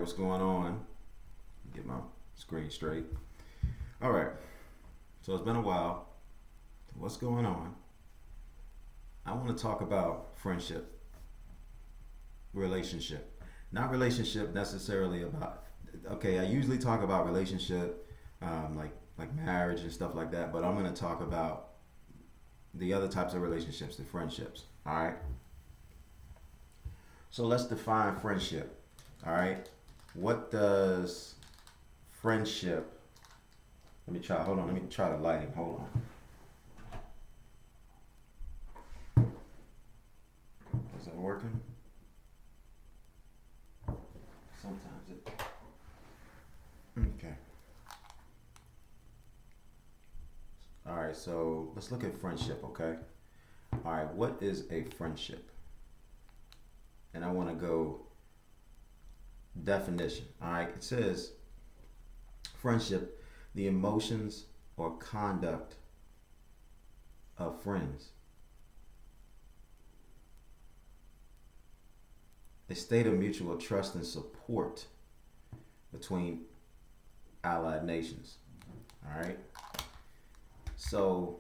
what's going on? Get my screen straight. All right, so it's been a while. What's going on? I want to talk about friendship, relationship. Not relationship necessarily about. Okay, I usually talk about relationship, like marriage and stuff like that. But I'm going to talk about the other types of relationships, the friendships. All right. So let's define friendship. All right. What does friendship? Let me try. Hold on. Let me try the lighting. Hold on. Is that working? Sometimes it. Okay. All right. So let's look at friendship. Okay. All right. What is a friendship? And I want to go definition. All right. It says friendship, the emotions or conduct of friends. A state of mutual trust and support between allied nations. All right. So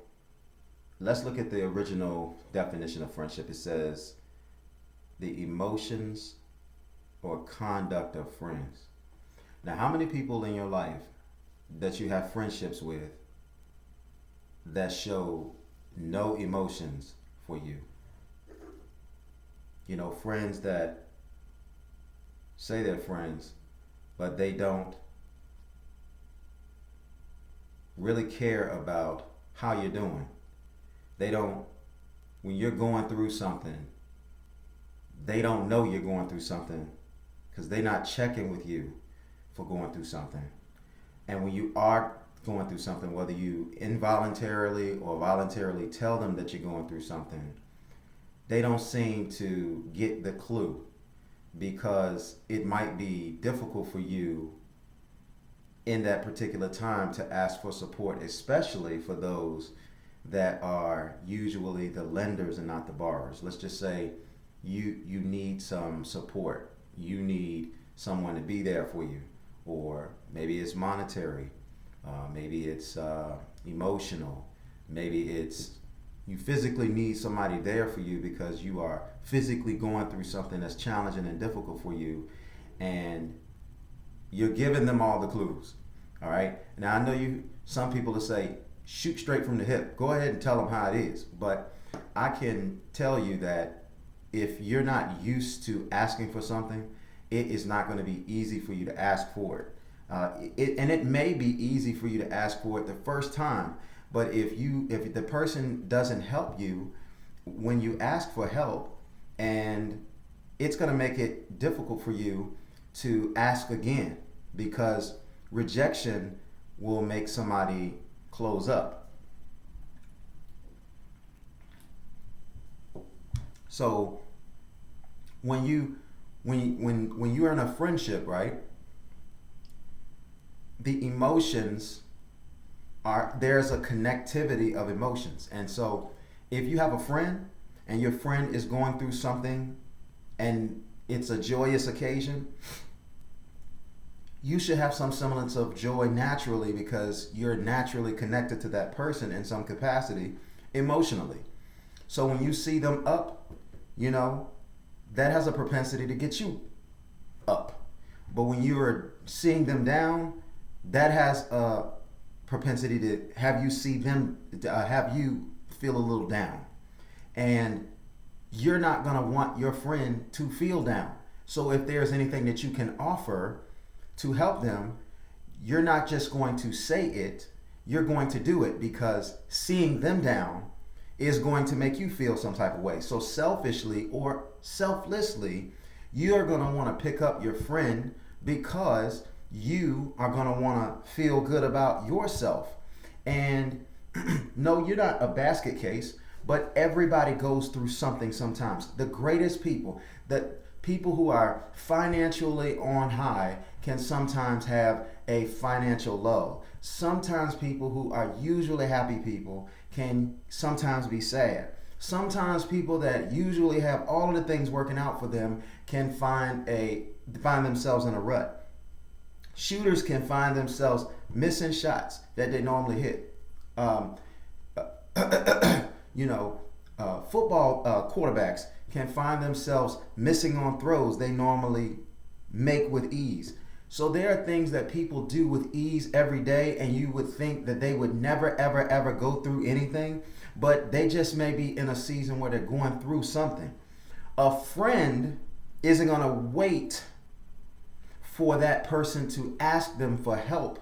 let's look at the original definition of friendship. It says the emotions or conduct of friends. Now, how many people in your life that you have friendships with that show no emotions for you? You know, friends that say they're friends, but they don't really care about how you're doing. They don't, when you're going through something, they don't know you're going through something because they're not checking with you for going through something. And when you are going through something, whether you involuntarily or voluntarily tell them that you're going through something, they don't seem to get the clue because it might be difficult for you in that particular time to ask for support, especially for those that are usually the lenders and not the borrowers. Let's just say you need some support. You need someone to be there for you, or maybe it's monetary, maybe it's emotional, maybe it's you physically need somebody there for you because you are physically going through something that's challenging and difficult for you, and you're giving them all the clues. All right. Now I know some people will say, shoot straight from the hip. Go ahead and tell them how it is. But I can tell you that if you're not used to asking for something, it is not going to be easy for you to ask for it. And it may be easy for you to ask for it the first time, but if the person doesn't help you when you ask for help, and it's going to make it difficult for you to ask again, because rejection will make somebody close up. So when you're in a friendship, right? The emotions there's a connectivity of emotions. And so if you have a friend and your friend is going through something and it's a joyous occasion, you should have some semblance of joy naturally because you're naturally connected to that person in some capacity emotionally. So when you see them up, that has a propensity to get you up. But when you're seeing them down, that has a propensity to have you see them, have you feel a little down. And you're not going to want your friend to feel down. So if there's anything that you can offer to help them, you're not just going to say it, you're going to do it, because seeing them down is going to make you feel some type of way. So selfishly or selflessly, you're going to want to pick up your friend because you are going to want to feel good about yourself. And no, you're not a basket case, but everybody goes through something sometimes. The greatest people, that people who are financially on high, can sometimes have a financial low. Sometimes people who are usually happy people can sometimes be sad. Sometimes people that usually have all of the things working out for them can find themselves in a rut. Shooters can find themselves missing shots that they normally hit. Football quarterbacks can find themselves missing on throws they normally make with ease. So there are things that people do with ease every day, and you would think that they would never, ever, ever go through anything, but they just may be in a season where they're going through something. A friend isn't going to wait for that person to ask them for help.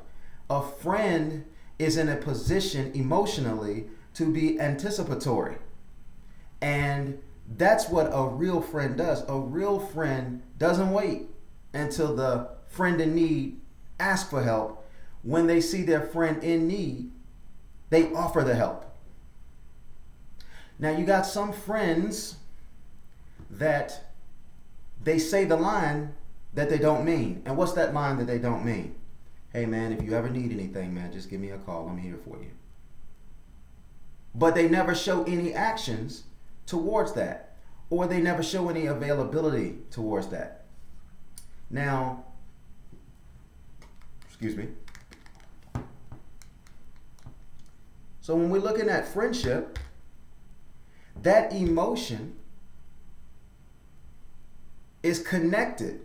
A friend is in a position emotionally to be anticipatory. And that's what a real friend does. A real friend doesn't wait until the friend in need asks for help. When they see their friend in need, they offer the help. Now you got some friends that they say the line that they don't mean. And what's that line that they don't mean? Hey man, if you ever need anything, man, just give me a call. I'm here for you. But they never show any actions towards that, or they never show any availability towards that. Now, excuse me. So when we're looking at friendship, that emotion is connected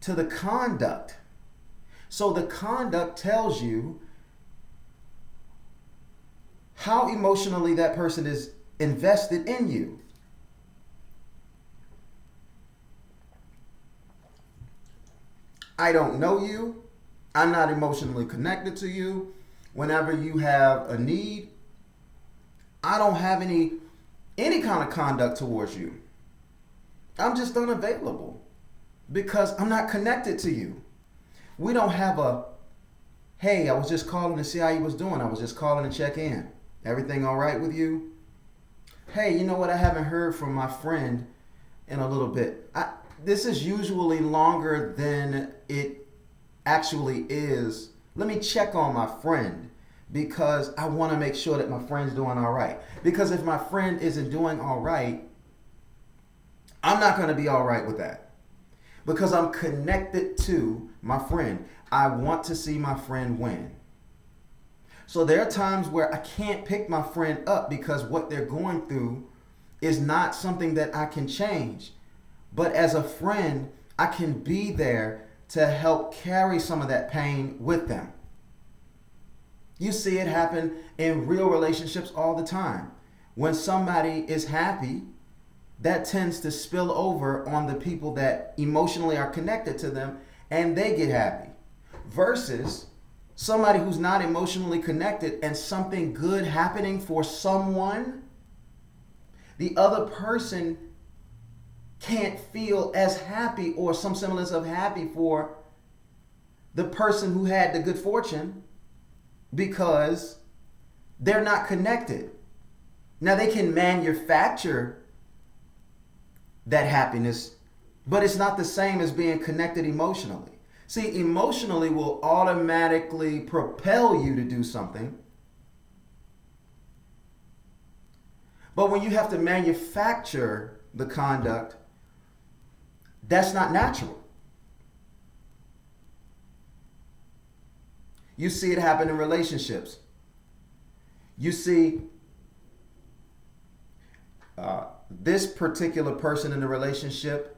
to the conduct. So the conduct tells you how emotionally that person is invested in you. I don't know you. I'm not emotionally connected to you. Whenever you have a need, I don't have any kind of conduct towards you. I'm just unavailable because I'm not connected to you. We don't have a, hey, I was just calling to see how you was doing. I was just calling to check in. Everything all right with you? Hey, you know what? I haven't heard from my friend in a little bit. This is usually longer than it actually is. Let me check on my friend because I want to make sure that my friend's doing all right. Because if my friend isn't doing all right, I'm not going to be all right with that. Because I'm connected to my friend. I want to see my friend win. So there are times where I can't pick my friend up because what they're going through is not something that I can change. But as a friend, I can be there to help carry some of that pain with them. You see it happen in real relationships all the time. When somebody is happy, that tends to spill over on the people that emotionally are connected to them and they get happy. Versus somebody who's not emotionally connected and something good happening for someone, the other person can't feel as happy or some semblance of happy for the person who had the good fortune because they're not connected. Now they can manufacture that happiness, but it's not the same as being connected emotionally. See, emotionally will automatically propel you to do something. But when you have to manufacture the conduct, that's not natural. You see it happen in relationships. You see this particular person in the relationship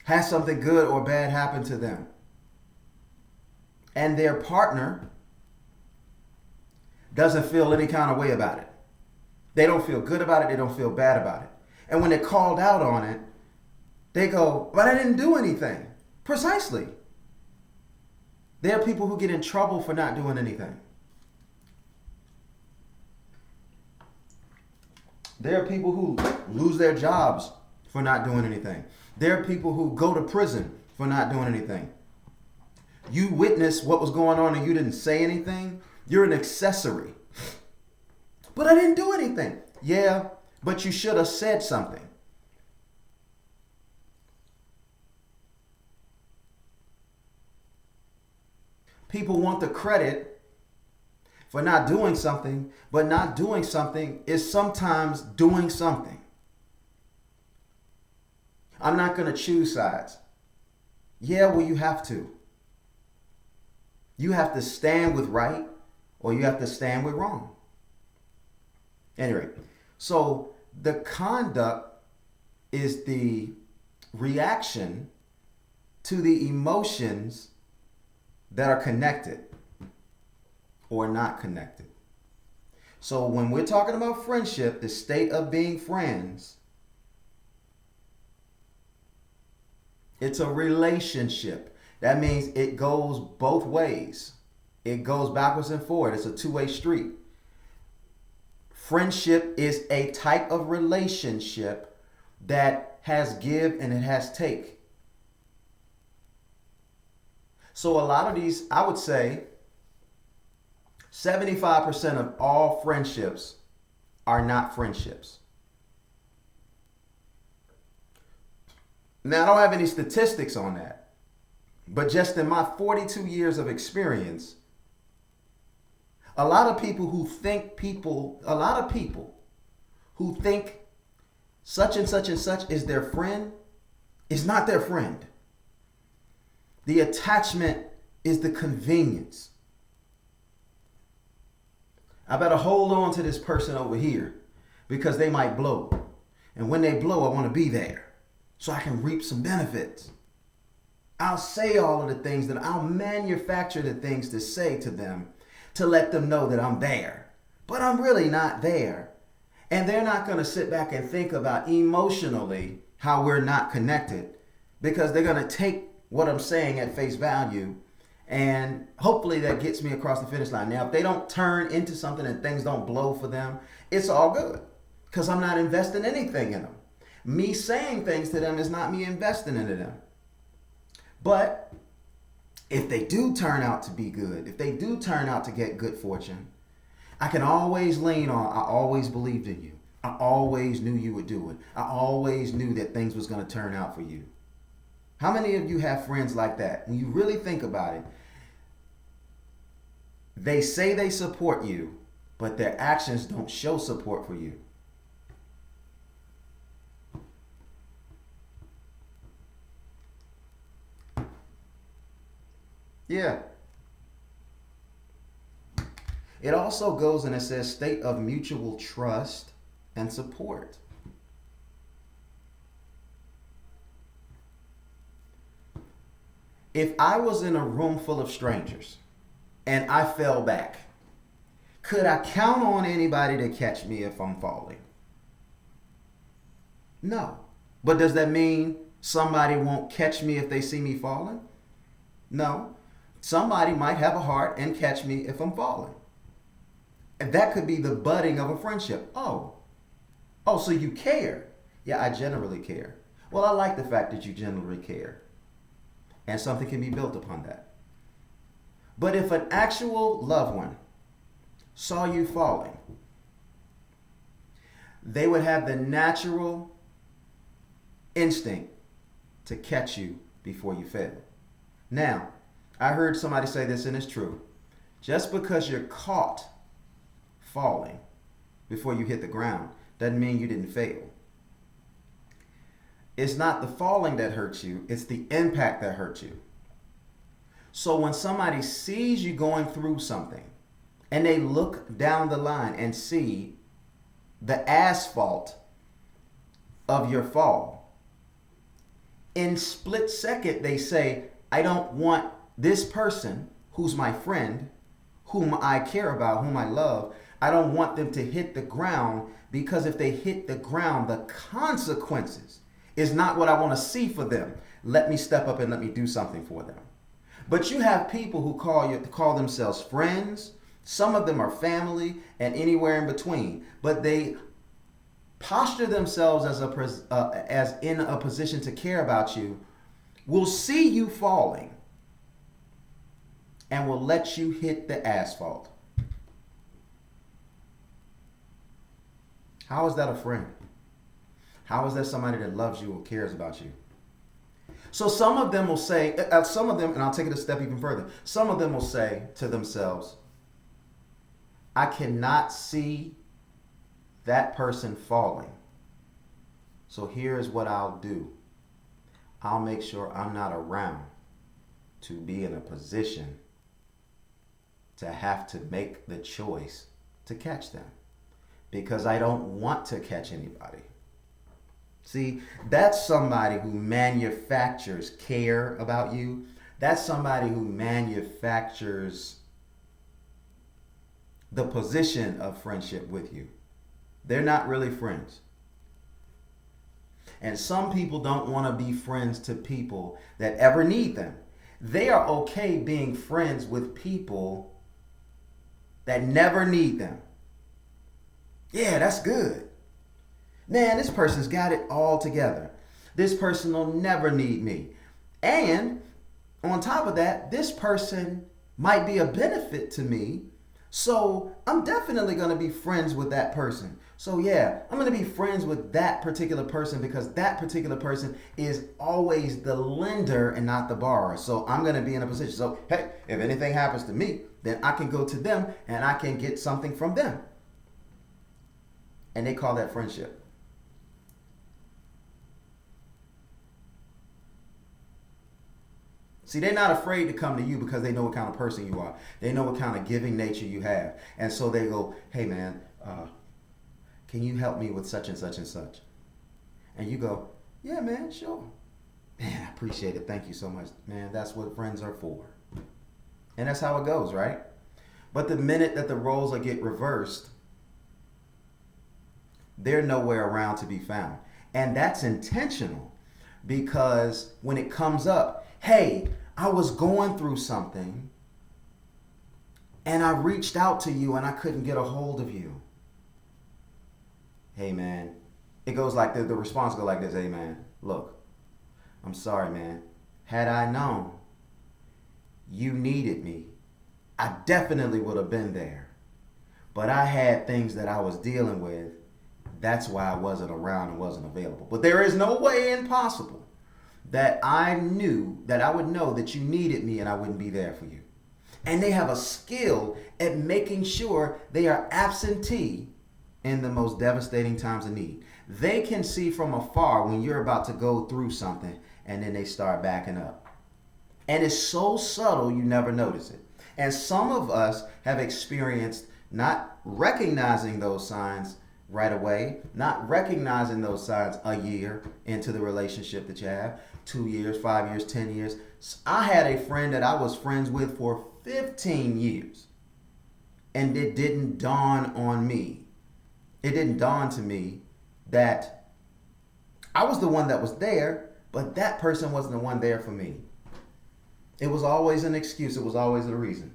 has something good or bad happen to them. And their partner doesn't feel any kind of way about it. They don't feel good about it. They don't feel bad about it. And when they're called out on it, they go, but I didn't do anything. Precisely. There are people who get in trouble for not doing anything. There are people who lose their jobs for not doing anything. There are people who go to prison for not doing anything. You witnessed what was going on and you didn't say anything. You're an accessory. But I didn't do anything. Yeah, but you should have said something. People want the credit for not doing something, but not doing something is sometimes doing something. I'm not going to choose sides. Yeah, well, you have to. You have to stand with right or you have to stand with wrong. Anyway, so the conduct is the reaction to the emotions that are connected or not connected. So when we're talking about friendship, the state of being friends, it's a relationship. That means it goes both ways. It goes backwards and forward. It's a two-way street. Friendship is a type of relationship that has give and it has take. So a lot of these, I would say 75% of all friendships are not friendships. Now, I don't have any statistics on that, but just in my 42 years of experience, a lot of people who think such and such and such is their friend is not their friend. The attachment is the convenience. I better hold on to this person over here because they might blow. And when they blow, I want to be there so I can reap some benefits. I'll say all of the things I'll manufacture the things to say to them to let them know that I'm there. But I'm really not there. And they're not going to sit back and think about emotionally how we're not connected because they're going to take what I'm saying at face value. And hopefully that gets me across the finish line. Now, if they don't turn into something and things don't blow for them, it's all good because I'm not investing anything in them. Me saying things to them is not me investing into them. But if they do turn out to be good, if they do turn out to get good fortune, I can always lean on, I always believed in you. I always knew you would do it. I always knew that things was going to turn out for you. How many of you have friends like that? When you really think about it, they say they support you, but their actions don't show support for you. Yeah. It also goes and it says state of mutual trust and support. If I was in a room full of strangers and I fell back, could I count on anybody to catch me if I'm falling? No. But does that mean somebody won't catch me if they see me falling? No. Somebody might have a heart and catch me if I'm falling. And that could be the budding of a friendship. Oh, so you care. Yeah, I generally care. Well, I like the fact that you generally care. And something can be built upon that. But if an actual loved one saw you falling, they would have the natural instinct to catch you before you fail. Now, I heard somebody say this, and it's true. Just because you're caught falling before you hit the ground doesn't mean you didn't fail. It's not the falling that hurts you, it's the impact that hurts you. So when somebody sees you going through something and they look down the line and see the asphalt of your fall, in split second they say, I don't want this person who's my friend, whom I care about, whom I love, I don't want them to hit the ground, because if they hit the ground, the consequences is not what I want to see for them. Let me step up and let me do something for them. But you have people who call themselves friends. Some of them are family and anywhere in between. But they posture themselves as in a position to care about you, will see you falling and will let you hit the asphalt. How is that a friend? How is that somebody that loves you or cares about you? So some of them will say, and I'll take it a step even further. Some of them will say to themselves, I cannot see that person falling. So here's what I'll do. I'll make sure I'm not around to be in a position to have to make the choice to catch them, because I don't want to catch anybody. See, that's somebody who manufactures care about you. That's somebody who manufactures the position of friendship with you. They're not really friends. And some people don't want to be friends to people that ever need them. They are okay being friends with people that never need them. Yeah, that's good. Man, this person's got it all together. This person will never need me. And on top of that, this person might be a benefit to me. So I'm definitely going to be friends with that person. So yeah, I'm going to be friends with that particular person because that particular person is always the lender and not the borrower. So I'm going to be in a position. So hey, if anything happens to me, then I can go to them and I can get something from them. And they call that friendship. See, they're not afraid to come to you because they know what kind of person you are. They know what kind of giving nature you have. And so they go, hey man, can you help me with such and such and such? And you go, yeah man, sure. Man, I appreciate it. Thank you so much. Man, that's what friends are for. And that's how it goes, right? But the minute that the roles are get reversed, they're nowhere around to be found. And that's intentional because when it comes up, hey, I was going through something and I reached out to you and I couldn't get a hold of you. Hey man, it goes like the response goes like this. Hey man, look, I'm sorry man. Had I known you needed me, I definitely would have been there. But I had things that I was dealing with. That's why I wasn't around and wasn't available. But there is no way impossible that I knew that I would know that you needed me and I wouldn't be there for you. And they have a skill at making sure they are absentee in the most devastating times of need. They can see from afar when you're about to go through something and then they start backing up. And it's so subtle you never notice it. And some of us have experienced not recognizing those signs right away, not recognizing those signs a year into the relationship that you have, 2 years, 5 years, 10 years. I had a friend that I was friends with for 15 years. And it didn't dawn on me. It didn't dawn to me that I was the one that was there, but that person wasn't the one there for me. It was always an excuse. It was always a reason.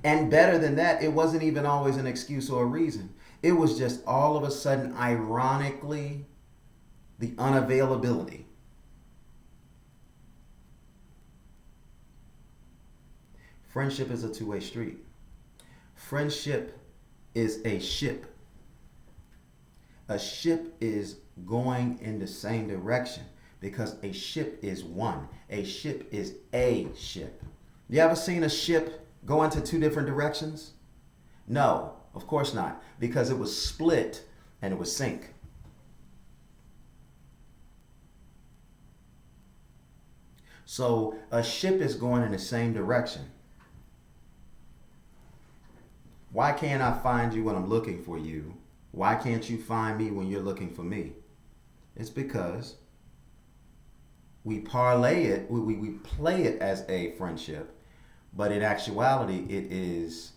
And better than that, it wasn't even always an excuse or a reason. It was just all of a sudden, ironically, the unavailability. Friendship is a two-way street. Friendship is a ship. A ship is going in the same direction because a ship is one. A ship is a ship. You ever seen a ship go into two different directions? No, of course not, because it was split and it would sink. So a ship is going in the same direction. Why can't I find you when I'm looking for you? Why can't you find me when you're looking for me? It's because we parlay it, we play it as a friendship, but in actuality, it is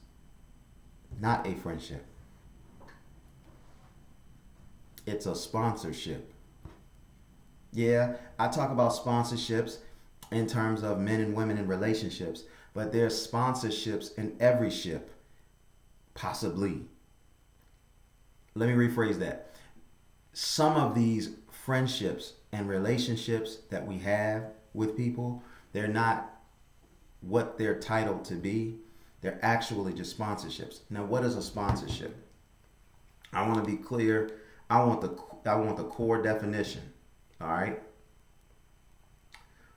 not a friendship. It's a sponsorship. Yeah, I talk about sponsorships in terms of men and women in relationships, but there's sponsorships in every ship, possibly. Let me rephrase that. Some of these friendships and relationships that we have with people, they're not what they're titled to be. They're actually just sponsorships. Now, what is a sponsorship? I want to be clear. I want the core definition. All right.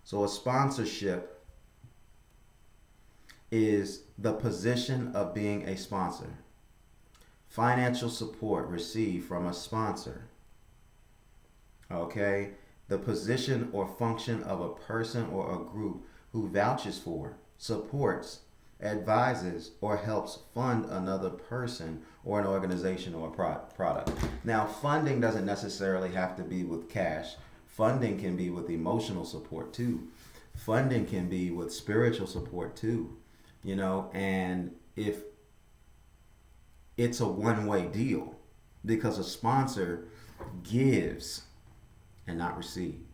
So a sponsorship is the position of being a sponsor. Financial support received from a sponsor. Okay? The position or function of a person or a group who vouches for, supports, advises, or helps fund another person or an organization or a product. Now, funding doesn't necessarily have to be with cash. Funding can be with emotional support too. Funding can be with spiritual support too. And if it's a one-way deal, because a sponsor gives and not receives.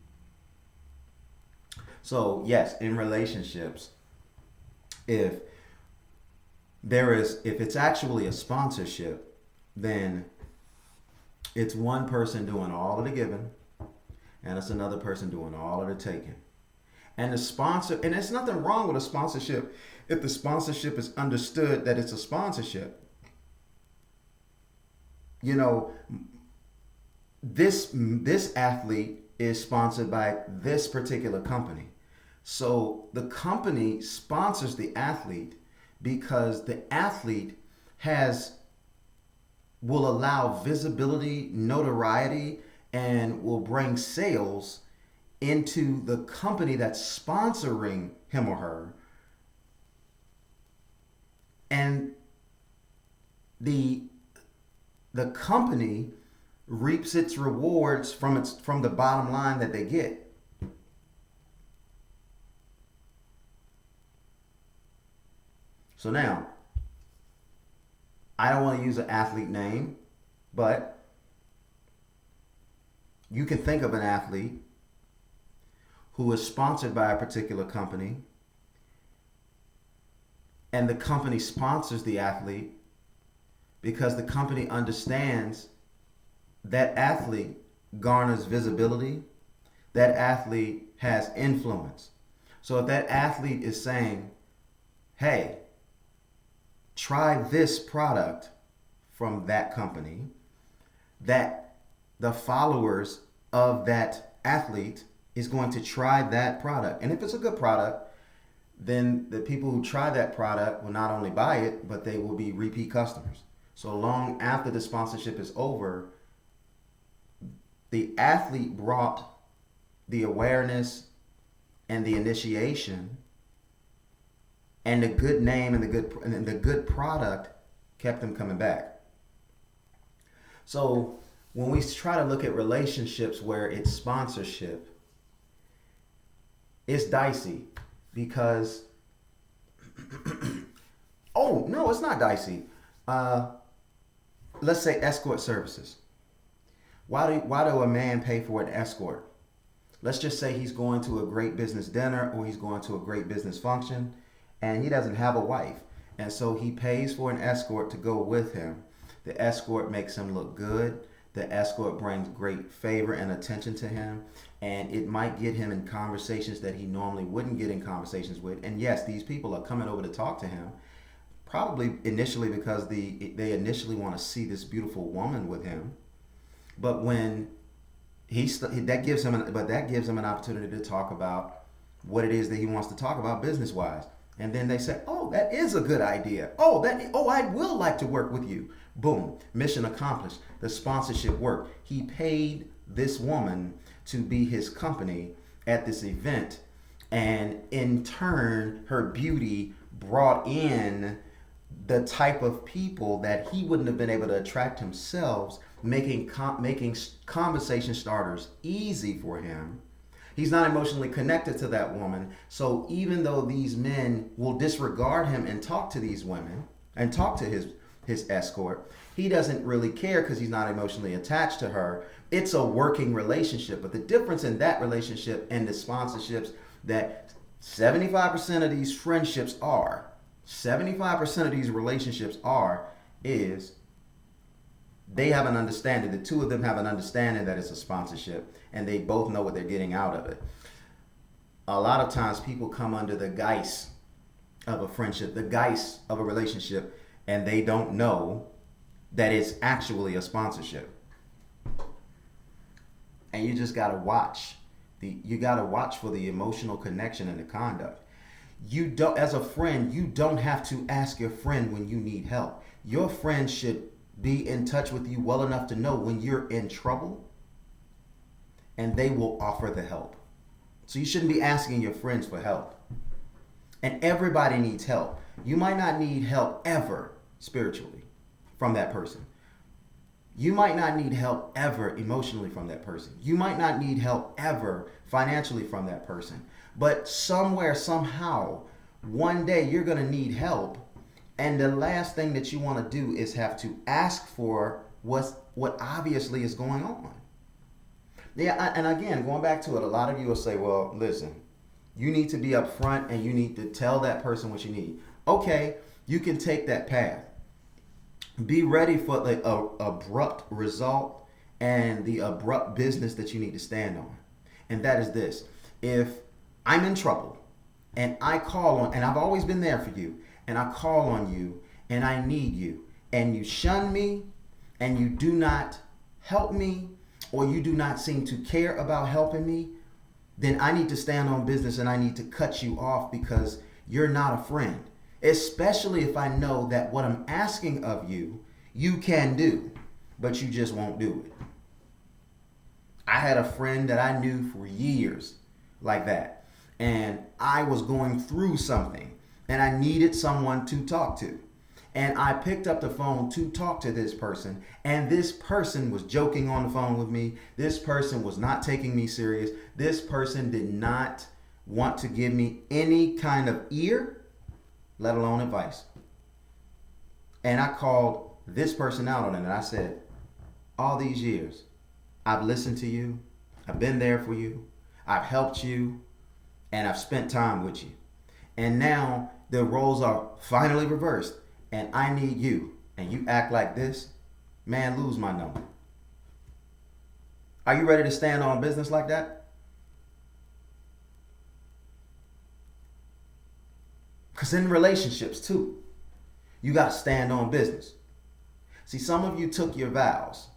So yes, in relationships, if it's actually a sponsorship, then it's one person doing all of the giving and it's another person doing all of the taking. And the sponsor, and there's nothing wrong with a sponsorship if the sponsorship is understood that it's a sponsorship. This athlete is sponsored by this particular company. So the company sponsors the athlete because the athlete will allow visibility, notoriety, and will bring sales into the company that's sponsoring him or her. And the company reaps its rewards from the bottom line that they get. So now, I don't want to use an athlete name, but you can think of an athlete who is sponsored by a particular company, and the company sponsors the athlete because the company understands that athlete garners visibility, that athlete has influence. So if that athlete is saying, hey, try this product from that company, that the followers of that athlete is going to try that product. And if it's a good product, then the people who try that product will not only buy it, but they will be repeat customers. So long after the sponsorship is over, the athlete brought the awareness and the initiation, and the good name and the good product kept them coming back. So when we try to look at relationships where it's sponsorship, it's dicey because oh no, it's not dicey. Let's say escort services. Why do a man pay for an escort? Let's just say he's going to a great business dinner or he's going to a great business function and he doesn't have a wife. And so he pays for an escort to go with him. The escort makes him look good. The escort brings great favor and attention to him. And it might get him in conversations that he normally wouldn't get in conversations with. And yes, these people are coming over to talk to him, probably initially because they initially want to see this beautiful woman with him. But when that gives him an opportunity to talk about what it is that he wants to talk about business-wise. And then they say, oh, that is a good idea. Oh, I will like to work with you. Boom, mission accomplished. The sponsorship worked. He paid this woman to be his company at this event. And in turn, her beauty brought in the type of people that he wouldn't have been able to attract himself, making conversation starters easy for him. He's not emotionally connected to that woman. So even though these men will disregard him and talk to these women and talk to his escort, he doesn't really care because he's not emotionally attached to her. It's a working relationship. But the difference in that relationship and the sponsorships that 75% of these friendships are, 75% of these relationships is they have an understanding. The two of them have an understanding that it's a sponsorship and they both know what they're getting out of it. A lot of times people come under the guise of a friendship, the guise of a relationship, and they don't know that it's actually a sponsorship. And you just got to watch. You got to watch for the emotional connection and the conduct. You don't, as a friend, you don't have to ask your friend when you need help. Your friend should be in touch with you well enough to know when you're in trouble, and they will offer the help. So you shouldn't be asking your friends for help. And everybody needs help. You might not need help ever spiritually from that person. You might not need help ever emotionally from that person. You might not need help ever financially from that person. But somewhere, somehow, one day you're going to need help. And the last thing that you want to do is have to ask for what obviously is going on. Yeah, and again, going back to it, a lot of you will say, well, listen, you need to be upfront and you need to tell that person what you need. Okay, you can take that path. Be ready for the abrupt result and the abrupt business that you need to stand on. And that is this. If I'm in trouble and I call on, and I've always been there for you, and I call on you and I need you, and you shun me and you do not help me, or you do not seem to care about helping me, then I need to stand on business and I need to cut you off, because you're not a friend. Especially if I know that what I'm asking of you, you can do, but you just won't do it. I had a friend that I knew for years like that, and I was going through something and I needed someone to talk to. And I picked up the phone to talk to this person, and this person was joking on the phone with me. This person was not taking me serious. This person did not want to give me any kind of ear, let alone advice. And I called this person out on it, and I said, all these years, I've listened to you, I've been there for you, I've helped you, and I've spent time with you. And now the roles are finally reversed, and I need you, and you act like this, man, lose my number. Are you ready to stand on business like that? Because in relationships too, you got to stand on business. See, some of you took your vows.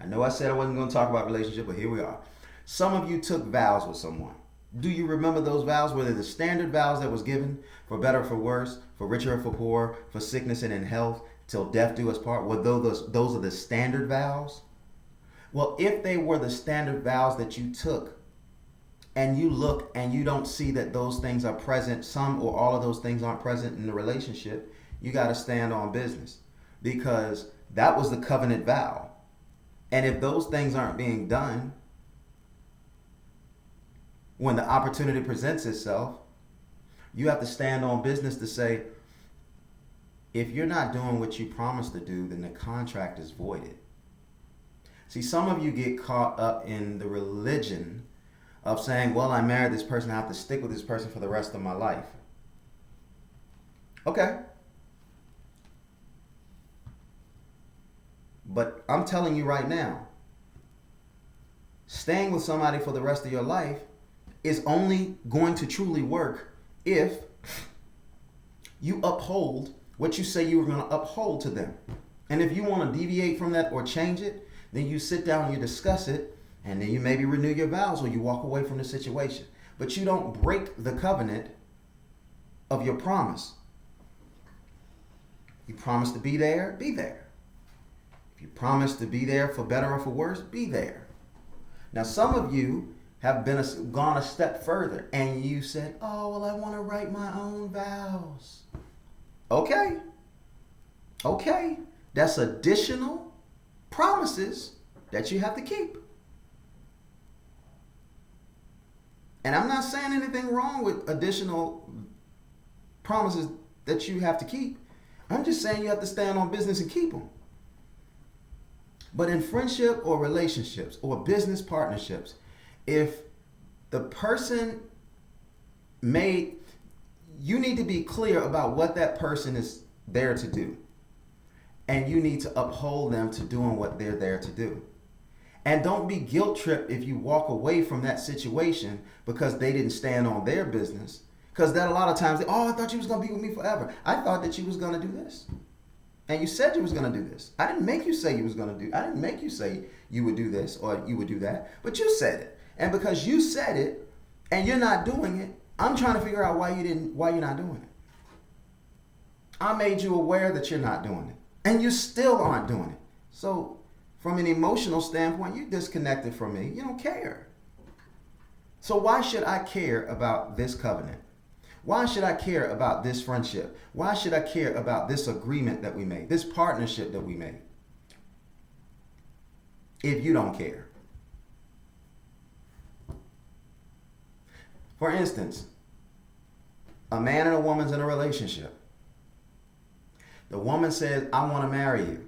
I know I said I wasn't going to talk about relationship, but here we are. Some of you took vows with someone. Do you remember those vows? Were they the standard vows that was given, for better or for worse, for richer or for poorer, for sickness and in health, till death do us part? Were those are the standard vows? Well, if they were the standard vows that you took, and you look and you don't see that those things are present, some or all of those things aren't present in the relationship, you got to stand on business, because that was the covenant vow. And if those things aren't being done, when the opportunity presents itself, you have to stand on business to say, if you're not doing what you promised to do, then the contract is voided. See, some of you get caught up in the religion of saying, well, I married this person, I have to stick with this person for the rest of my life. Okay. But I'm telling you right now, staying with somebody for the rest of your life is only going to truly work if you uphold what you say you were going to uphold to them. And if you want to deviate from that or change it, then you sit down and you discuss it, and then you maybe renew your vows or you walk away from the situation. But you don't break the covenant of your promise. You promise to be there, be there. If you promise to be there for better or for worse, be there. Now, some of you have gone a step further, and you said, oh, well, I want to write my own vows. Okay. That's additional promises that you have to keep. And I'm not saying anything wrong with additional promises that you have to keep. I'm just saying you have to stand on business and keep them. But in friendship or relationships or business partnerships, if the person you need to be clear about what that person is there to do. And you need to uphold them to doing what they're there to do. And don't be guilt tripped if you walk away from that situation because they didn't stand on their business. Because that a lot of times, I thought you was going to be with me forever. I thought that you was going to do this. And you said you was going to do this. I didn't make you say you was going to do. I didn't make you say you would do this or you would do that. But you said it. And because you said it and you're not doing it, I'm trying to figure out why you're not doing it. I made you aware that you're not doing it, and you still aren't doing it. So from an emotional standpoint, you're disconnected from me. You don't care. So why should I care about this covenant? Why should I care about this friendship? Why should I care about this agreement that we made, this partnership that we made, if you don't care? For instance, a man and a woman's in a relationship. The woman says, I want to marry you.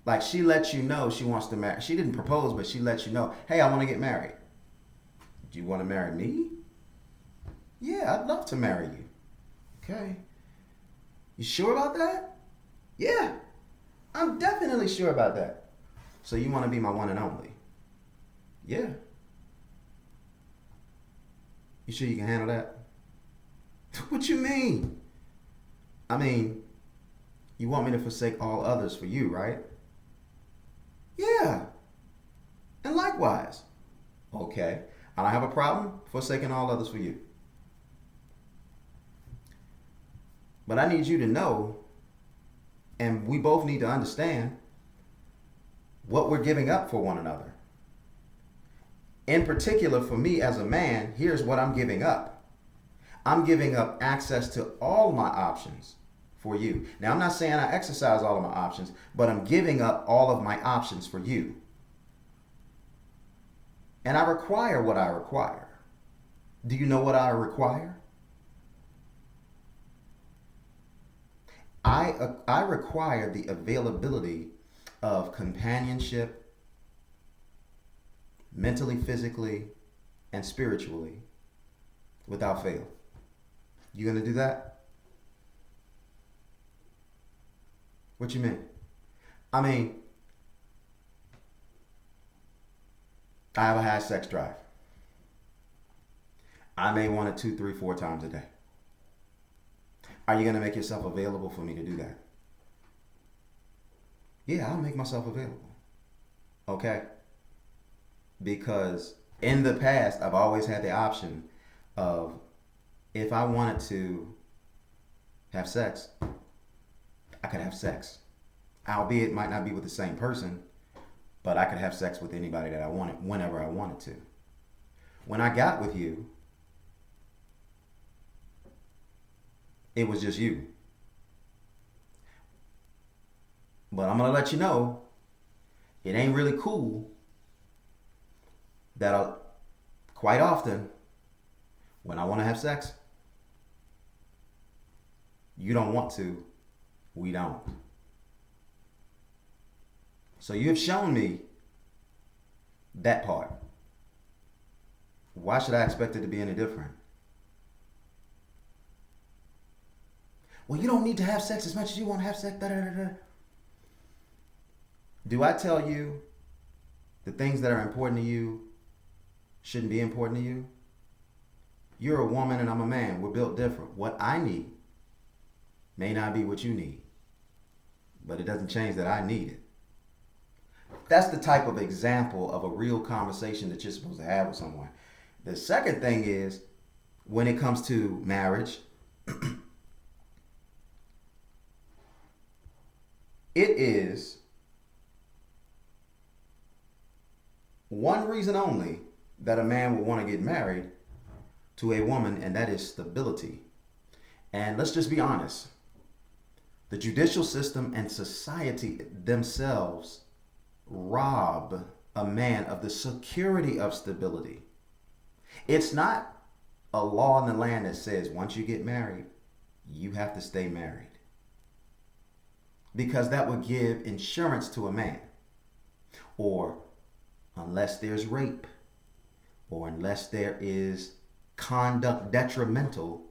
Like, she lets you know she wants to marry. She didn't propose, but she lets you know, hey, I want to get married. Do you want to marry me? Yeah, I'd love to marry you. Okay. You sure about that? Yeah, I'm definitely sure about that. So you want to be my one and only? Yeah. You sure you can handle that? What you mean? I mean, you want me to forsake all others for you, right? Yeah. And likewise. Okay. I don't have a problem forsaking all others for you. But I need you to know, and we both need to understand, what we're giving up for one another. In particular, for me as a man, here's what I'm giving up. I'm giving up access to all my options for you. Now, I'm not saying I exercise all of my options, but I'm giving up all of my options for you. And I require what I require. Do you know what I require? I require the availability of companionship, mentally, physically, and spiritually, without fail. You gonna do that? What you mean? I mean, I have a high sex drive. I may want it 2, 3, 4 times a day. Are you gonna make yourself available for me to do that? Yeah, I'll make myself available. Okay? Because in the past, I've always had the option of, if I wanted to have sex, I could have sex. Albeit it might not be with the same person, but I could have sex with anybody that I wanted, whenever I wanted to. When I got with you, it was just you. But I'm going to let you know, it ain't really cool that quite often, when I want to have sex, you don't want to, we don't. So you have shown me that part. Why should I expect it to be any different? Well, you don't need to have sex as much as you want to have sex. Da, da, da, da. Do I tell you the things that are important to you shouldn't be important to you? You're a woman and I'm a man. We're built different. What I need may not be what you need, but it doesn't change that I need it. That's the type of example of a real conversation that you're supposed to have with someone. The second thing is, when it comes to marriage, it is one reason only that a man would want to get married to a woman, and that is stability. And let's just be honest. The judicial system and society themselves rob a man of the security of stability. It's not a law in the land that says once you get married, you have to stay married. Because that would give insurance to a man. Or unless there's rape, or unless there is conduct detrimental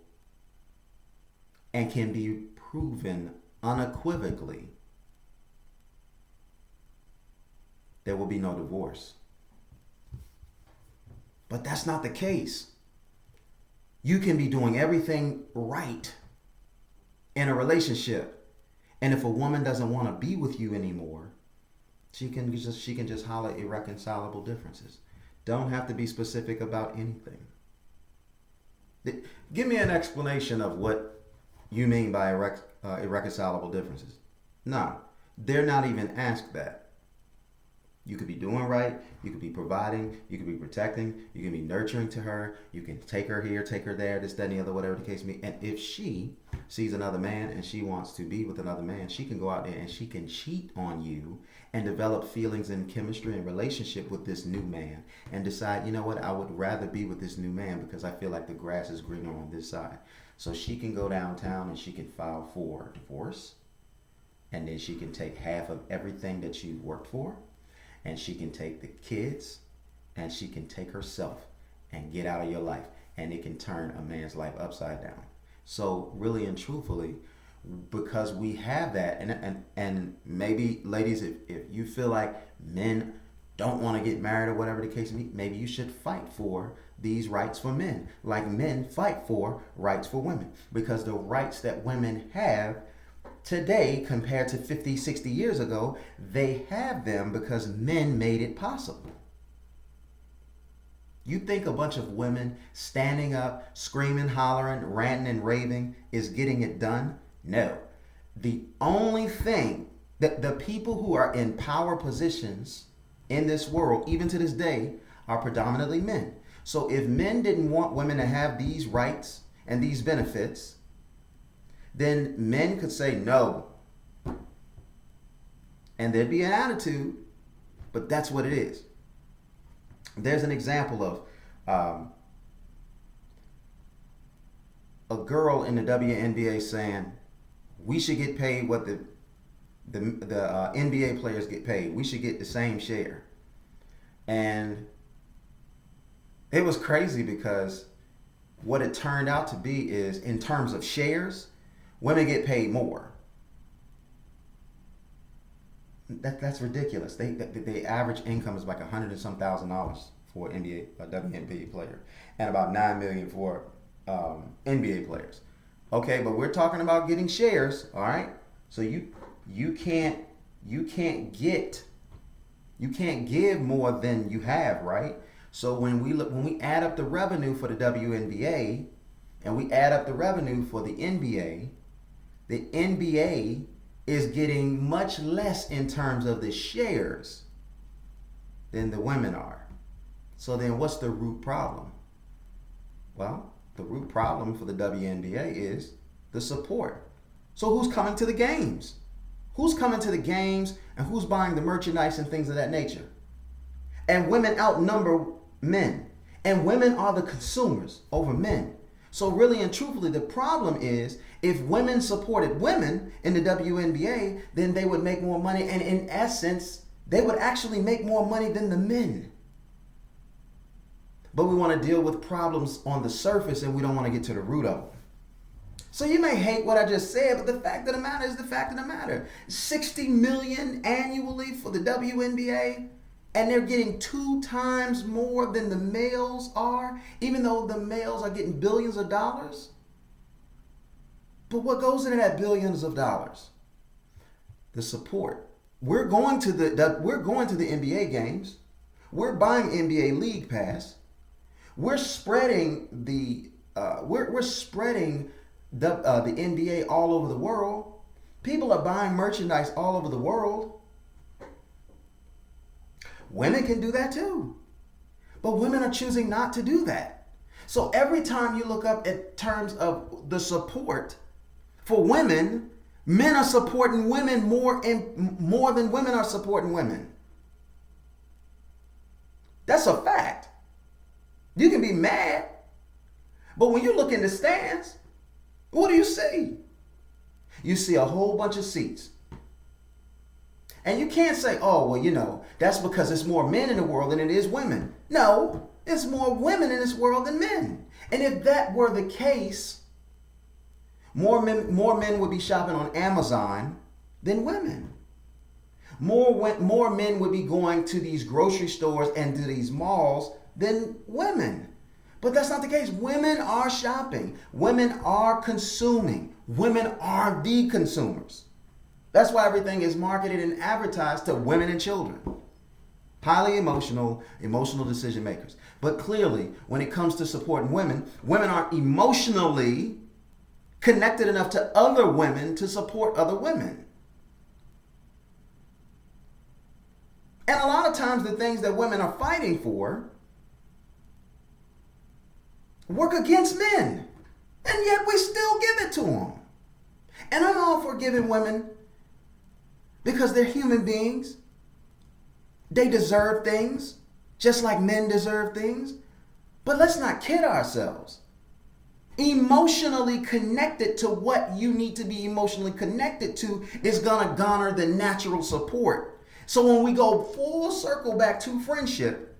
and can be proven unequivocally, there will be no divorce. But that's not the case. You can be doing everything right in a relationship, and if a woman doesn't want to be with you anymore, she can just holler irreconcilable differences. Don't have to be specific about anything. Give me an explanation of what you mean by irreconcilable differences. No, they're not even asked that. You could be doing right, you could be providing, you could be protecting, you can be nurturing to her, you can take her here, take her there, this, that, and the other, whatever the case may be. And if she sees another man and she wants to be with another man, she can go out there and she can cheat on you and develop feelings and chemistry and relationship with this new man and decide, you know what, I would rather be with this new man because I feel like the grass is greener on this side. So she can go downtown and she can file for divorce, and then she can take half of everything that you worked for, and she can take the kids, and she can take herself and get out of your life, and it can turn a man's life upside down. So really and truthfully, because we have that, and maybe ladies, if you feel like men don't want to get married or whatever the case may be, maybe you should fight for these rights for men, like men fight for rights for women, because the rights that women have today compared to 50, 60 years ago, they have them because men made it possible. You think a bunch of women standing up, screaming, hollering, ranting, and raving is getting it done? No. The only thing that the people who are in power positions in this world, even to this day, are predominantly men. So if men didn't want women to have these rights and these benefits, then men could say no. And there'd be an attitude, but that's what it is. There's an example of a girl in the WNBA saying, we should get paid what the NBA players get paid. We should get the same share. And it was crazy because what it turned out to be is, in terms of shares, women get paid more. That's ridiculous. The average income is like $100 and some thousand for a WNBA player, and about $9 million for NBA players. Okay, but we're talking about getting shares, all right? So you can't give more than you have, right? So when we add up the revenue for the WNBA and we add up the revenue for the NBA is getting much less in terms of the shares than the women are. So then what's the root problem? Well, the root problem for the WNBA is the support. So who's coming to the games? Who's coming to the games and who's buying the merchandise and things of that nature? And women outnumber men. And women are the consumers over men. So really and truthfully, the problem is, if women supported women in the WNBA, then they would make more money. And in essence, they would actually make more money than the men. But we want to deal with problems on the surface and we don't want to get to the root of them. So you may hate what I just said, but the fact of the matter is the fact of the matter. $60 million annually for the WNBA, and they're getting 2 times more than the males are, even though the males are getting billions of dollars. But what goes into that billions of dollars? The support. We're going to the NBA games. We're buying NBA League Pass. We're spreading the NBA all over the world. People are buying merchandise all over the world. Women can do that too. But women are choosing not to do that. So every time you look up at terms of the support for women, men are supporting women more than women are supporting women. That's a fact. You can be mad, but when you look in the stands, what do you see? You see a whole bunch of seats. And you can't say, oh, well, that's because it's more men in the world than it is women. No, it's more women in this world than men. And if that were the case, more men would be shopping on Amazon than women. More men would be going to these grocery stores and to these malls than women. But that's not the case. Women are shopping. Women are consuming. Women are the consumers. That's why everything is marketed and advertised to women and children. Highly emotional, emotional decision makers. But clearly, when it comes to supporting women, women aren't emotionally connected enough to other women to support other women. And a lot of times the things that women are fighting for work against men. And yet we still give it to them. And I'm all for giving women because they're human beings. They deserve things just like men deserve things. But let's not kid ourselves. Emotionally connected to what you need to be emotionally connected to is going to garner the natural support. So when we go full circle back to friendship,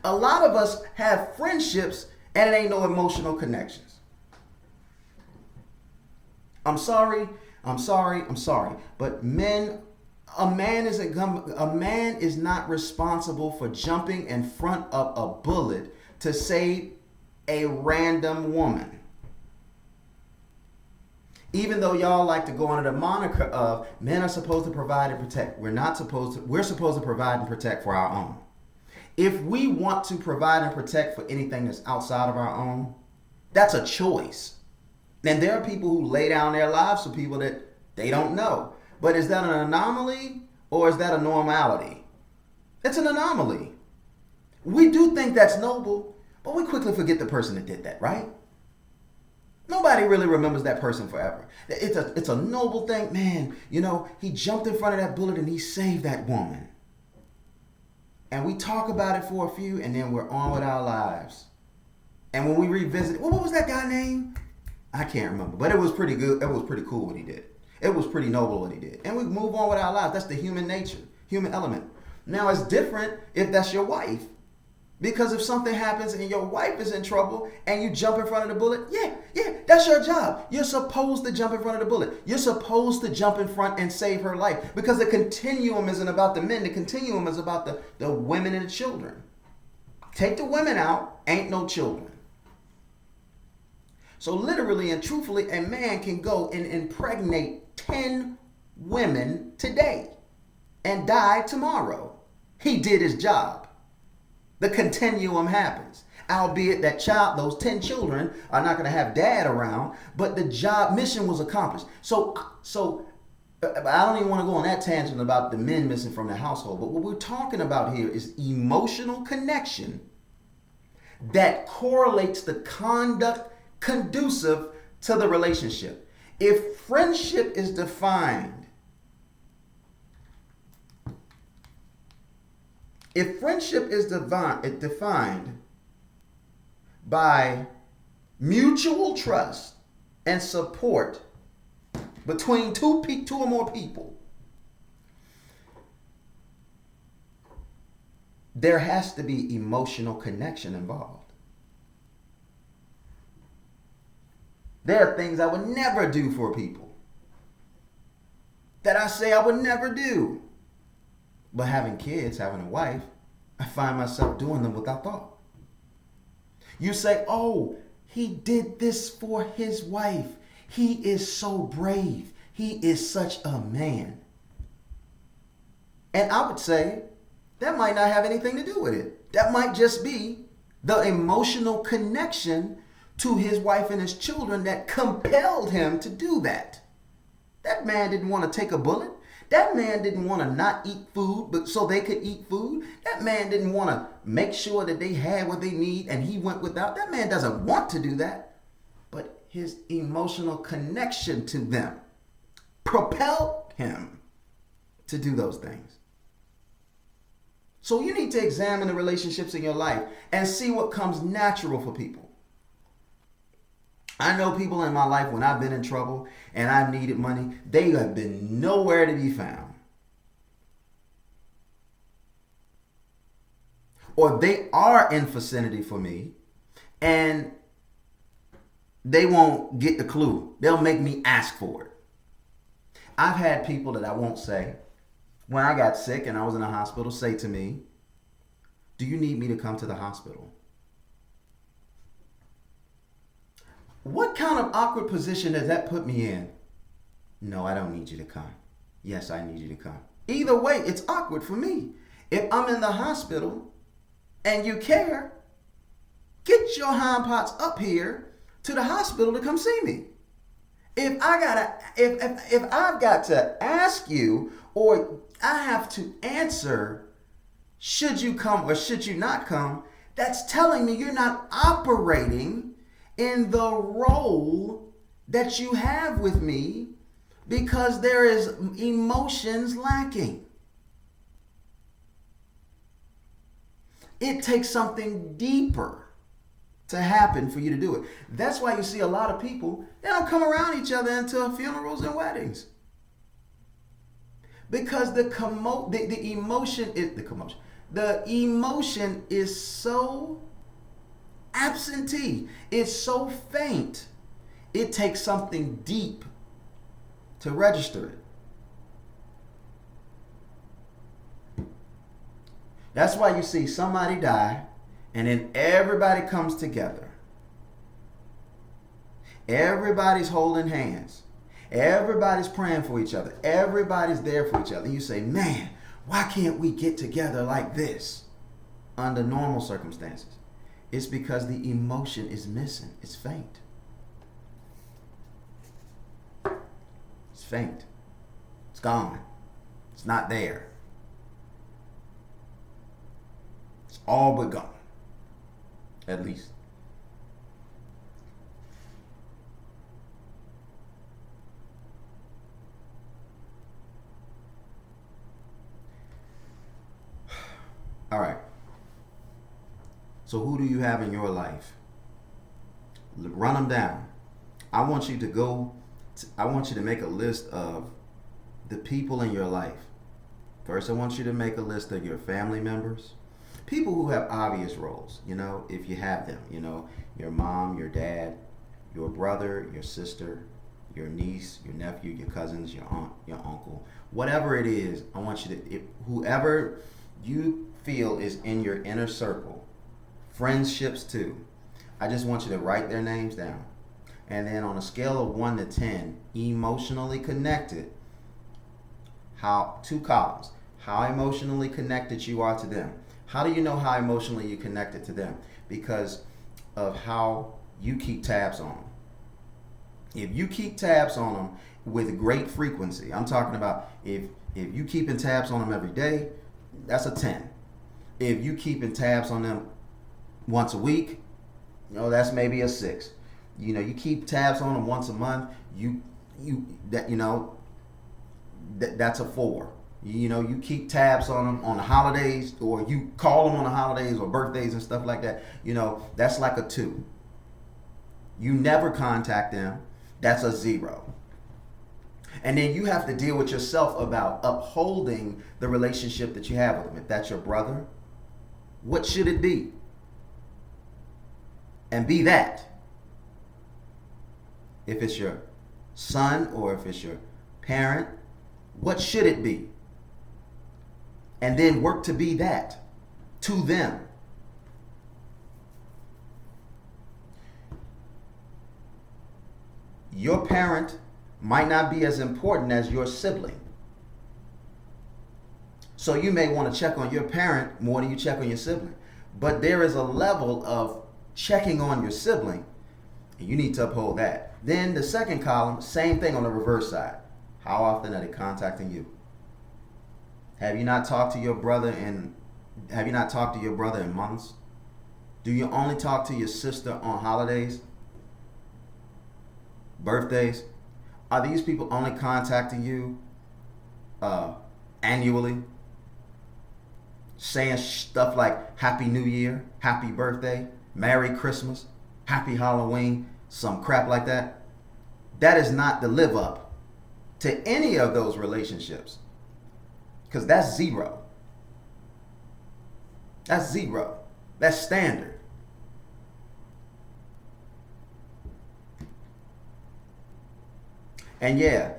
a lot of us have friendships and it ain't no emotional connections. I'm sorry, but a man is not responsible for jumping in front of a bullet to save a random woman. Even though y'all like to go under the moniker of men are supposed to provide and protect, we're supposed to provide and protect for our own. If we want to provide and protect for anything that's outside of our own, that's a choice. And there are people who lay down their lives for people that they don't know. But is that an anomaly or is that a normality? It's an anomaly. We do think that's noble, but we quickly forget the person that did that, right? Nobody really remembers that person forever. It's a noble thing. Man, he jumped in front of that bullet and he saved that woman. And we talk about it for a few and then we're on with our lives. And when we revisit, what was that guy name? I can't remember, but it was pretty good. It was pretty cool what he did. It was pretty noble what he did. And we move on with our lives. That's the human nature, human element. Now it's different if that's your wife. Because if something happens and your wife is in trouble and you jump in front of the bullet, yeah, that's your job. You're supposed to jump in front of the bullet. You're supposed to jump in front and save her life. Because the continuum isn't about the men. The continuum is about the women and the children. Take the women out, ain't no children. So literally and truthfully, a man can go and impregnate 10 women today and die tomorrow. He did his job. The continuum happens. Albeit that those 10 children are not going to have dad around, but the mission was accomplished. So I don't even want to go on that tangent about the men missing from the household. But what we're talking about here is emotional connection that correlates the conduct conducive to the relationship. If friendship is defined defined by mutual trust and support between two or more people, there has to be emotional connection involved. There are things I would never do for people that I say I would never do. But having kids, having a wife, I find myself doing them without thought. You say, oh, he did this for his wife. He is so brave. He is such a man. And I would say that might not have anything to do with it. That might just be the emotional connection to his wife and his children that compelled him to do that. That man didn't want to take a bullet. That man didn't want to not eat food but so they could eat food. That man didn't want to make sure that they had what they need and he went without. That man doesn't want to do that. But his emotional connection to them propelled him to do those things. So you need to examine the relationships in your life and see what comes natural for people. I know people in my life when I've been in trouble and I've needed money, they have been nowhere to be found. Or they are in vicinity for me and they won't get the clue. They'll make me ask for it. I've had people that I won't say, when I got sick and I was in the hospital, say to me, do you need me to come to the hospital? What kind of awkward position does that put me in? No, I don't need you to come. Yes, I need you to come. Either way, it's awkward for me. If I'm in the hospital and you care, get your hind parts up here to the hospital to come see me. If I've got to ask you, or I have to answer, should you come or should you not come, that's telling me you're not operating in the role that you have with me, because there is emotions lacking. It takes something deeper to happen for you to do it. That's why you see a lot of people, they don't come around each other until funerals and weddings. Because the emotion is so absentee. It's so faint. It takes something deep to register it. That's why you see somebody die, and then everybody comes together. Everybody's holding hands. Everybody's praying for each other. Everybody's there for each other. And you say, man, why can't we get together like this under normal circumstances? It's because the emotion is missing. It's faint. It's faint. It's gone. It's not there. It's all but gone. At least. All right. So who do you have in your life? Run them down. I want you to make a list of the people in your life. First, I want you to make a list of your family members. People who have obvious roles, if you have them, your mom, your dad, your brother, your sister, your niece, your nephew, your cousins, your aunt, your uncle, whatever it is. I want you to, whoever you feel is in your inner circle, friendships too, I just want you to write their names down. And then on a scale of 1 to 10, emotionally connected, two columns, how emotionally connected you are to them. How do you know how emotionally you connected to them? Because of how you keep tabs on them. If you keep tabs on them with great frequency, I'm talking about if you keeping tabs on them every day, that's a 10. If you keeping tabs on them once a week, that's maybe a 6. You keep tabs on them once a month, that's a 4. You keep tabs on them on the holidays, or you call them on the holidays or birthdays and stuff like that. That's like a 2. You never contact them. That's a 0. And then you have to deal with yourself about upholding the relationship that you have with them. If that's your brother, what should it be? And be that. If it's your son or if it's your parent, what should it be? And then work to be that to them. Your parent might not be as important as your sibling. So you may want to check on your parent more than you check on your sibling. But there is a level of checking on your sibling, and you need to uphold that. Then the second column, same thing on the reverse side. How often are they contacting you? Have you not talked to your brother in months? Do you only talk to your sister on holidays? Birthdays? Are these people only contacting you annually? Saying stuff like Happy New Year, Happy Birthday, Merry Christmas, Happy Halloween, some crap like that? That is not the live up to any of those relationships. Because that's 0. That's 0. That's standard. And yeah,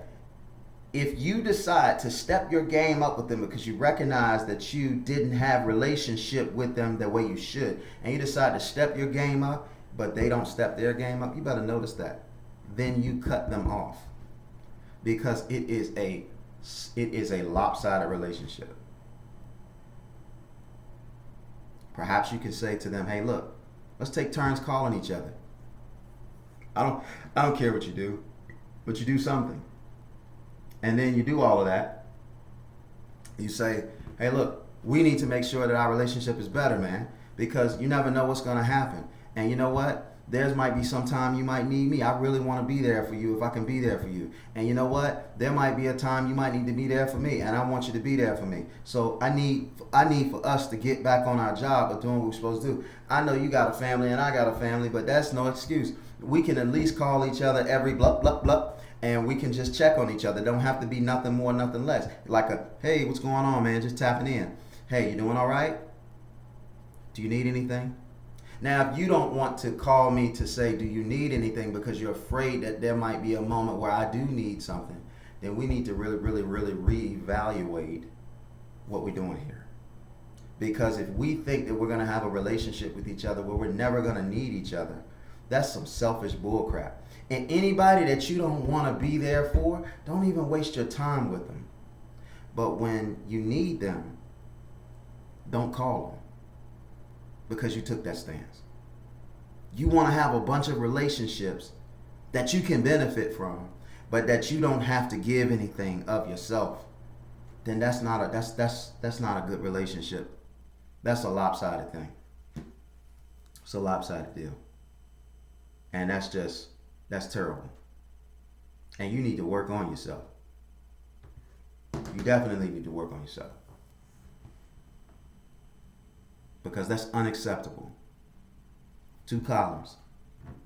if you decide to step your game up with them because you recognize that you didn't have relationship with them the way you should, and you decide to step your game up, but they don't step their game up, you better notice that. Then you cut them off. Because it is a lopsided relationship. Perhaps you can say to them, hey, look, let's take turns calling each other. I don't care what you do, but you do something. And then you do all of that. You say, hey, look, we need to make sure that our relationship is better, man, because you never know what's going to happen. And you know what? There might be some time you might need me. I really want to be there for you if I can be there for you. And you know what? There might be a time you might need to be there for me, and I want you to be there for me. So I need for us to get back on our job of doing what we're supposed to do. I know you got a family and I got a family, but that's no excuse. We can at least call each other every blah, blah, blah, and we can just check on each other. Don't have to be nothing more, nothing less. Like a, hey, what's going on, man? Just tapping in. Hey, you doing all right? Do you need anything? Now, if you don't want to call me to say, do you need anything, because you're afraid that there might be a moment where I do need something, then we need to really, really, really reevaluate what we're doing here. Because if we think that we're going to have a relationship with each other where we're never going to need each other, that's some selfish bullcrap. And anybody that you don't want to be there for, don't even waste your time with them. But when you need them, don't call them, because you took that stance. You want to have a bunch of relationships that you can benefit from, but that you don't have to give anything of yourself. Then that's not a good relationship. That's a lopsided thing. It's a lopsided deal. And that's terrible. And you need to work on yourself. You definitely need to work on yourself. Because that's unacceptable. 2 columns.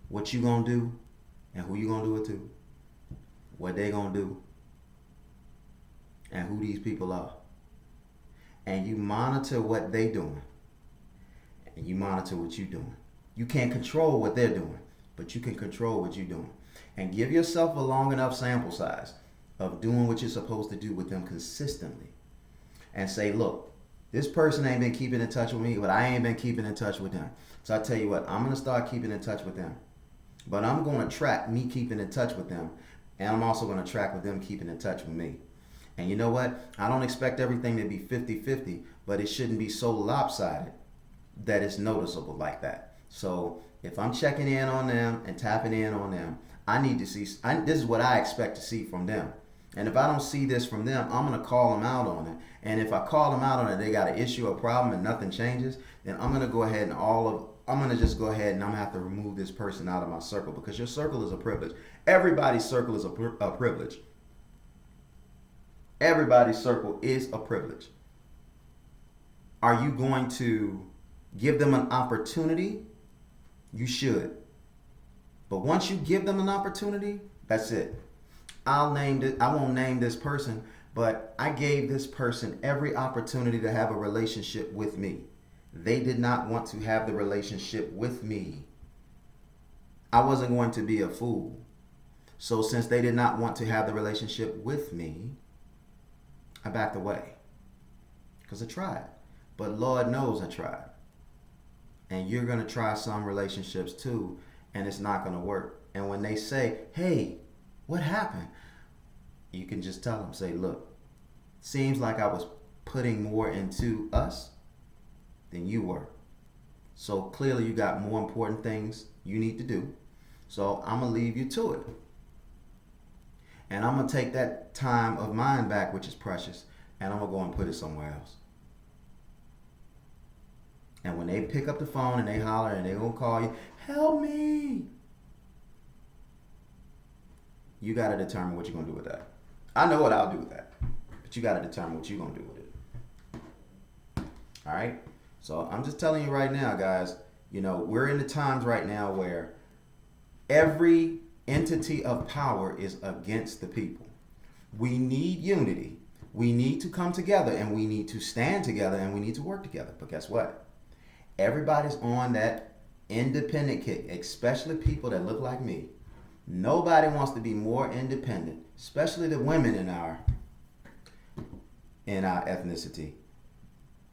What you gonna do and who you gonna do it to. What they gonna do and who these people are. And you monitor what they doing. And you monitor what you doing. You can't control what they're doing, but you can control what you're doing. And give yourself a long enough sample size of doing what you're supposed to do with them consistently. And say, look, this person ain't been keeping in touch with me, but I ain't been keeping in touch with them. So I tell you what, I'm going to start keeping in touch with them. But I'm going to track me keeping in touch with them. And I'm also going to track with them keeping in touch with me. And you know what? I don't expect everything to be 50-50, but it shouldn't be so lopsided that it's noticeable like that. So if I'm checking in on them and tapping in on them, I need to see, this is what I expect to see from them. And if I don't see this from them, I'm going to call them out on it. And if I call them out on it, they got an issue or problem and nothing changes, then I'm going to go ahead and I'm going to just go ahead and I'm going to have to remove this person out of my circle, because your circle is a privilege. Everybody's circle is a privilege. Everybody's circle is a privilege. Are you going to give them an opportunity? You should. But once you give them an opportunity, that's it. I won't name this person, but I gave this person every opportunity to have a relationship with me. They did not want to have the relationship with me. I wasn't going to be a fool. So since they did not want to have the relationship with me, I backed away. Because I tried. But Lord knows I tried. And you're going to try some relationships too, and it's not going to work. And when they say, hey, what happened? You can just tell them, say, look, seems like I was putting more into us than you were. So clearly you got more important things you need to do. So I'm going to leave you to it. And I'm going to take that time of mine back, which is precious, and I'm going to go and put it somewhere else. And when they pick up the phone and they holler and they're going to call you, help me, you got to determine what you're going to do with that. I know what I'll do with that, but you got to determine what you're going to do with it. All right? So I'm just telling you right now, guys, we're in the times right now where every entity of power is against the people. We need unity. We need to come together, and we need to stand together, and we need to work together. But guess what? Everybody's on that independent kick, especially people that look like me. Nobody wants to be more independent, especially the women in our ethnicity.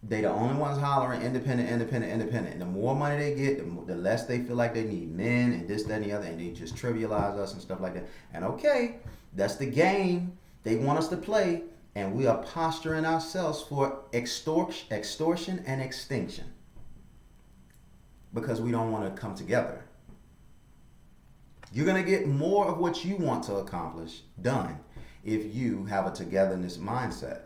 They the only ones hollering independent. And the more money they get, the less they feel like they need men and this, that, and the other, and they just trivialize us and stuff like that. And okay, that's the game they want us to play, and we are posturing ourselves for extortion and extinction. because we don't want to come together. You're going to get more of what you want to accomplish done if you have a togetherness mindset.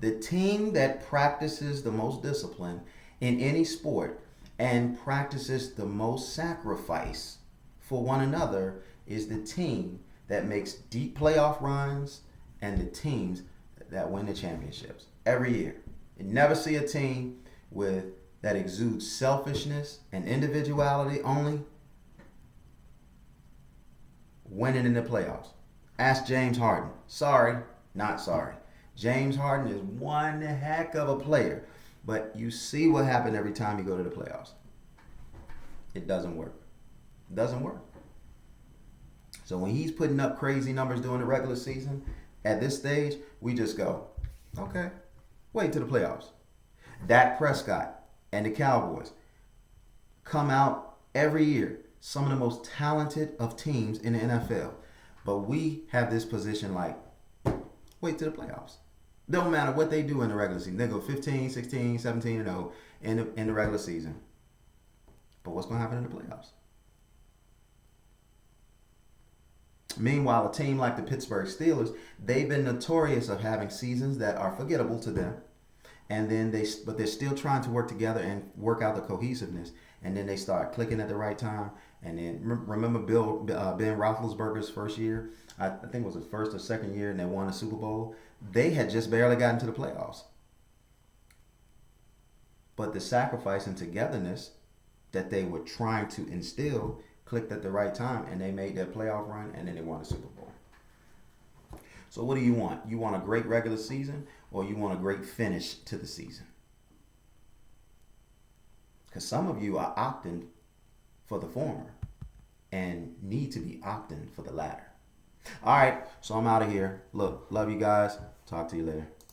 The team that practices the most discipline in any sport and practices the most sacrifice for one another is the team that makes deep playoff runs and the teams that win the championships every year. You never see a team that exudes selfishness and individuality only winning in the playoffs. Ask James Harden. Sorry, not sorry. James Harden is one heck of a player, but you see what happened every time you go to the playoffs. It doesn't work. It doesn't work. So when he's putting up crazy numbers during the regular season, at this stage, we just go, okay, wait till the playoffs. Dak Prescott and the Cowboys come out every year, some of the most talented of teams in the NFL. But we have this position like, wait till the playoffs. Don't matter what they do in the regular season. They go 15, 16, 17, and 0 in the regular season. But what's going to happen in the playoffs? Meanwhile, a team like the Pittsburgh Steelers, they've been notorious of having seasons that are forgettable to them. And then but they're still trying to work together and work out the cohesiveness. And then they start clicking at the right time. And then remember Ben Roethlisberger's first year? I think it was his first or second year, and they won the Super Bowl. They had just barely gotten to the playoffs. But the sacrifice and togetherness that they were trying to instill clicked at the right time, and they made that playoff run, and then they won the Super Bowl. So what do you want? You want a great regular season, or you want a great finish to the season? Because some of you are opting for the former and need to be opting for the latter. All right, so I'm out of here. Look, love you guys. Talk to you later.